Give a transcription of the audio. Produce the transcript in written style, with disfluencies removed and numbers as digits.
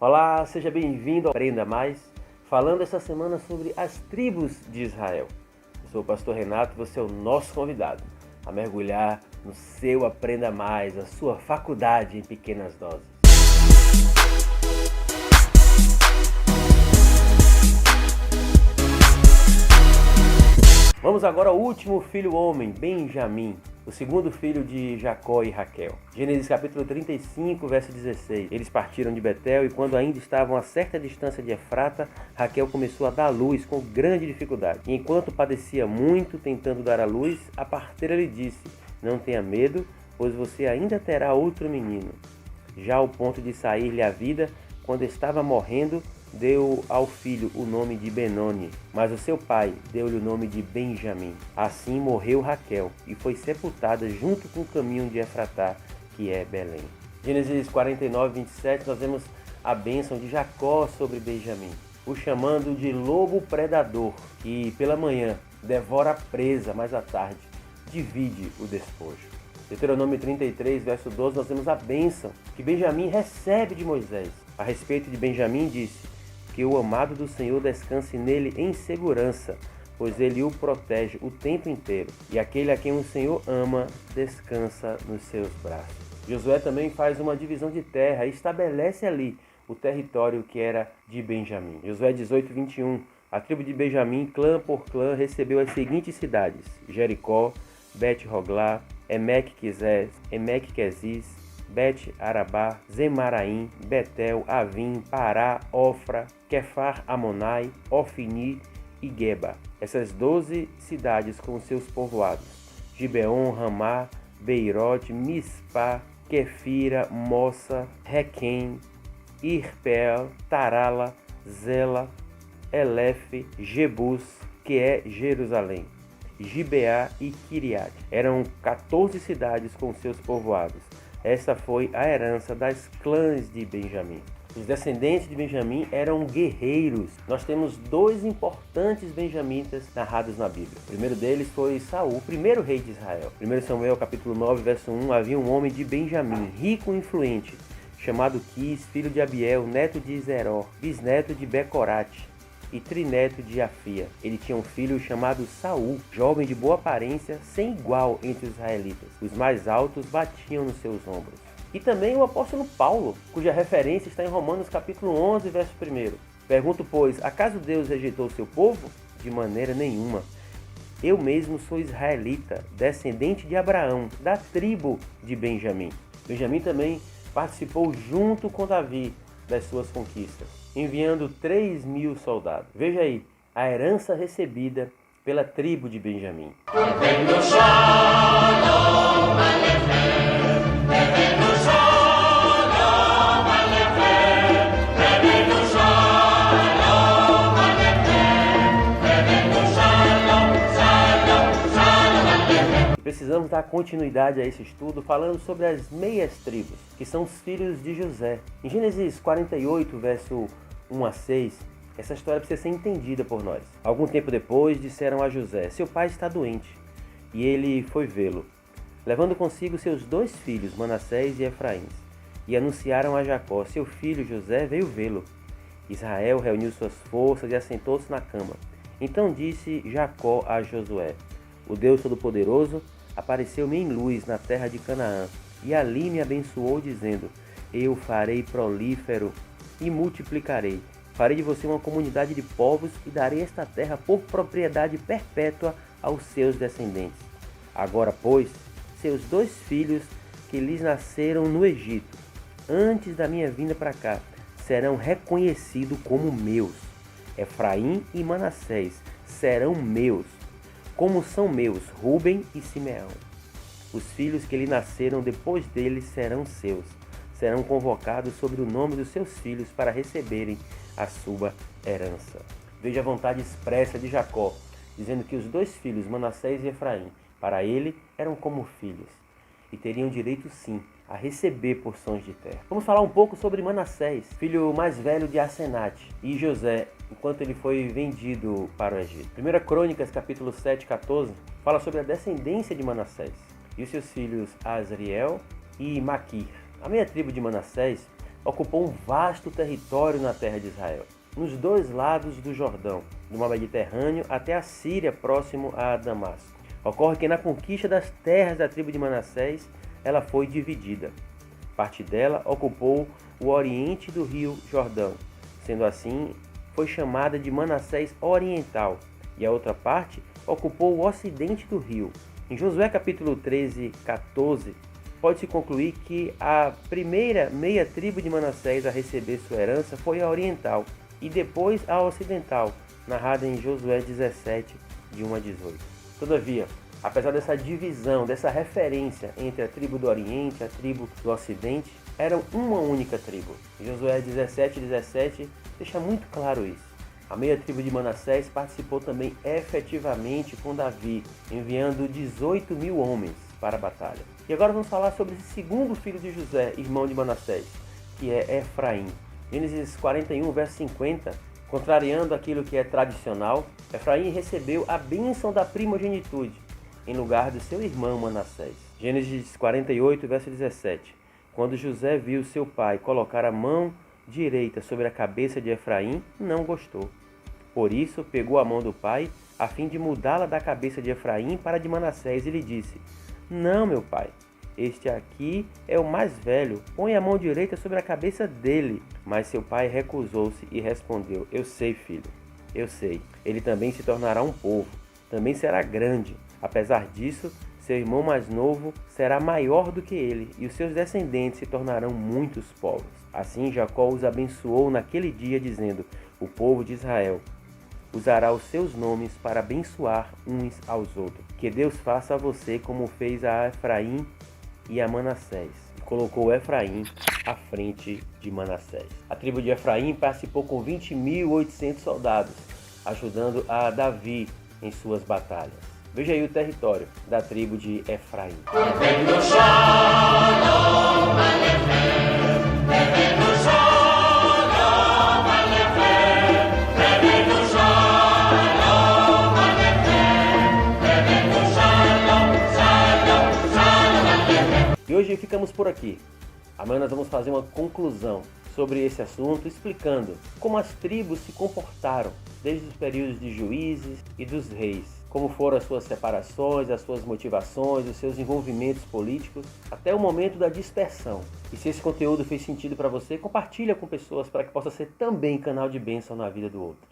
Olá, seja bem-vindo ao Aprenda Mais, falando essa semana sobre as tribos de Israel. Eu sou o pastor Renato e você é o nosso convidado a mergulhar no seu Aprenda Mais, a sua faculdade em pequenas doses. Vamos agora ao último filho homem, Benjamim, o segundo filho de Jacó e Raquel. Gênesis capítulo 35, verso 16. Eles partiram de Betel e quando ainda estavam a certa distância de Efrata, Raquel começou a dar à luz com grande dificuldade. E enquanto padecia muito tentando dar à luz, a parteira lhe disse: "Não tenha medo, pois você ainda terá outro menino." Já ao ponto de sair-lhe a vida, quando estava morrendo, deu ao filho o nome de Benoni, mas o seu pai deu-lhe o nome de Benjamim. Assim morreu Raquel e foi sepultada junto com o caminho de Efratá, que é Belém. Gênesis 49, 27, nós vemos a bênção de Jacó sobre Benjamim, o chamando de lobo predador, que pela manhã devora a presa, mas à tarde divide o despojo. Deuteronômio 33, verso 12, nós temos a bênção que Benjamim recebe de Moisés. A respeito de Benjamim disse: "Que o amado do Senhor descanse nele em segurança, pois ele o protege o tempo inteiro, e aquele a quem o Senhor ama descansa nos seus braços." Josué também faz uma divisão de terra e estabelece ali o território que era de Benjamim. Josué 18, 21. A tribo de Benjamim, clã por clã, recebeu as seguintes cidades: Jericó, Bet-Roglá, Emek-Quizés, Emek-Quezis, Bet-Arabá, Zemaraim, Betel, Avim, Pará, Ofra, Kefar Amonai, Ofni e Geba. Essas 12 cidades com seus povoados: Gibeon, Ramá, Beirote, Mispá, Quefira, Mossa, Requém, Irpeel, Tarala, Zela, Elefe, Jebus, que é Jerusalém, Gibeá e Kiriat. Eram 14 cidades com seus povoados. Essa foi a herança das clãs de Benjamim. Os descendentes de Benjamim eram guerreiros. Nós temos dois importantes benjamitas narrados na Bíblia. O primeiro deles foi Saul, o primeiro rei de Israel. 1 Samuel capítulo 9, verso 1, havia um homem de Benjamim, rico e influente, chamado Quis, filho de Abiel, neto de Zeró, bisneto de Becorate e trineto de Afia. Ele tinha um filho chamado Saul, jovem de boa aparência, sem igual entre os israelitas. Os mais altos batiam nos seus ombros. E também o apóstolo Paulo, cuja referência está em Romanos capítulo 11, verso 1. Pergunto, pois, acaso Deus rejeitou o seu povo? De maneira nenhuma. Eu mesmo sou israelita, descendente de Abraão, da tribo de Benjamim. Benjamim também participou junto com Davi das suas conquistas, enviando 3.000 soldados. Veja aí, a herança recebida pela tribo de Benjamim. Precisamos dar continuidade a esse estudo falando sobre as meias tribos, que são os filhos de José. Em Gênesis 48, verso 1 a 6, essa história precisa ser entendida por nós. Algum tempo depois, disseram a José: "Seu pai está doente." E ele foi vê-lo, levando consigo seus 2 filhos, Manassés e Efraim. E anunciaram a Jacó: "Seu filho José veio vê-lo." Israel reuniu suas forças e assentou-se na cama. Então disse Jacó a Josué: "O Deus Todo-Poderoso apareceu-me em luz na terra de Canaã, e ali me abençoou, dizendo: Eu farei prolífero e multiplicarei. Farei de você uma comunidade de povos e darei esta terra por propriedade perpétua aos seus descendentes. Agora, pois, seus 2 filhos que lhes nasceram no Egito, antes da minha vinda para cá, serão reconhecidos como meus. Efraim e Manassés serão meus, como são meus Rúben e Simeão. Os filhos que lhe nasceram depois deles serão seus. Serão convocados sobre o nome dos seus filhos para receberem a sua herança." Veja a vontade expressa de Jacó, dizendo que os 2 filhos, Manassés e Efraim, para ele eram como filhos e teriam direito sim a receber porções de terra. Vamos falar um pouco sobre Manassés, filho mais velho de Asenate, e José, enquanto ele foi vendido para o Egito. 1 Crônicas, capítulo 7, 14, fala sobre a descendência de Manassés e os seus filhos Azriel e Maquir. A meia tribo de Manassés ocupou um vasto território na terra de Israel, nos dois lados do Jordão, do mar Mediterrâneo até a Síria, próximo a Damasco. Ocorre que na conquista das terras da tribo de Manassés, ela foi dividida. Parte dela ocupou o oriente do rio Jordão, sendo assim, foi chamada de Manassés Oriental, e a outra parte ocupou o ocidente do rio. Em Josué capítulo 13, 14, pode-se concluir que a primeira meia tribo de Manassés a receber sua herança foi a oriental, e depois a ocidental, narrada em Josué 17, de 1 a 18. Todavia, apesar dessa divisão, dessa referência entre a tribo do Oriente e a tribo do Ocidente, eram uma única tribo. Josué 17 deixa muito claro isso. A meia tribo de Manassés participou também efetivamente com Davi, enviando 18.000 homens para a batalha. E agora vamos falar sobre esse segundo filho de José, irmão de Manassés, que é Efraim. Gênesis 41, verso 50, contrariando aquilo que é tradicional, Efraim recebeu a bênção da primogenitude, em lugar do seu irmão Manassés. Gênesis 48, verso 17. Quando José viu seu pai colocar a mão direita sobre a cabeça de Efraim, não gostou. Por isso, pegou a mão do pai, a fim de mudá-la da cabeça de Efraim para a de Manassés, e lhe disse: Não, meu pai, este aqui é o mais velho, põe a mão direita sobre a cabeça dele. Mas seu pai recusou-se e respondeu: Eu sei, filho, eu sei. Ele também se tornará um povo, também será grande. Apesar disso, seu irmão mais novo será maior do que ele, e os seus descendentes se tornarão muitos povos. Assim Jacó os abençoou naquele dia, dizendo: O povo de Israel usará os seus nomes para abençoar uns aos outros. Que Deus faça a você como fez a Efraim e a Manassés. E colocou Efraim à frente de Manassés. A tribo de Efraim participou com 20.800 soldados, ajudando a Davi em suas batalhas. Veja aí o território da tribo de Efraim. E hoje ficamos por aqui. Amanhã nós vamos fazer uma conclusão sobre esse assunto, explicando como as tribos se comportaram desde os períodos de juízes e dos reis, como foram as suas separações, as suas motivações, os seus envolvimentos políticos, até o momento da dispersão. E se esse conteúdo fez sentido para você, compartilha com pessoas para que possa ser também canal de bênção na vida do outro.